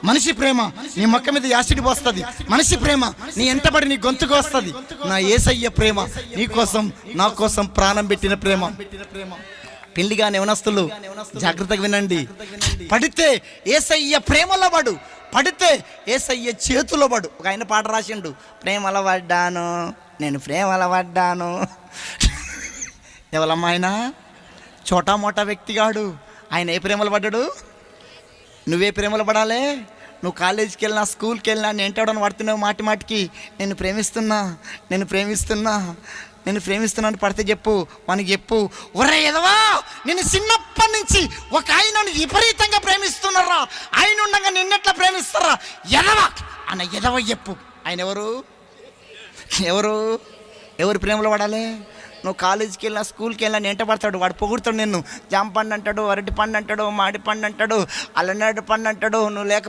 మనిషి ప్రేమ నీ మొక్క మీద యాసిడ్ పోస్తుంది. మనిషి ప్రేమ నీ ఎంటబడి నీ గొంతుకు వస్తుంది. నా యేసయ్య ప్రేమ నీ కోసం నా కోసం ప్రాణం పెట్టిన ప్రేమ. పెళ్లిగా యవనస్తులు జాగ్రత్తగా వినండి. పడితే యేసయ్య ప్రేమలో పడు, పడితే యేసయ్య చేతిలో పడు. ఒక ఆయన పాట రాసిండు, ప్రేమలో పడ్డాను నేను ప్రేమలో పడ్డాను. ఎవరమ్మా ఆయన? చోటా మోటా వ్యక్తిగాడు. ఆయన ఏ ప్రేమలో పడ్డాడు? నువ్వే ప్రేమలో పడాలి. నువ్వు కాలేజీకి వెళ్ళినా స్కూల్కి వెళ్ళినా నేను ఏంటాడని పడుతున్నావు మాటి మాటికి, నేను ప్రేమిస్తున్నా నేను ప్రేమిస్తున్నా నేను ప్రేమిస్తున్నాను పడితే చెప్పు, మనకి చెప్పు. ఒరే ఎదవా, నేను చిన్నప్పటి నుంచి ఒక ఆయనను విపరీతంగా ప్రేమిస్తున్నారా, ఆయన ఉండగా నిన్నెట్లా ప్రేమిస్తారా ఎదవా అన్న ఎదవ చెప్పు. ఆయన ఎవరు? ఎవరు ఎవరు ప్రేమలో పడాలి? నువ్వు కాలేజీకి వెళ్ళినా స్కూల్కి వెళ్ళినా ఎంట పడతాడు, వాడు పొగుడుతాడు నిన్ను. జామ పండు అంటాడు, అరటి పండు అంటాడు, మాడి పండు అంటాడు, అల్లనేడు పండు అంటాడు. నువ్వు లేక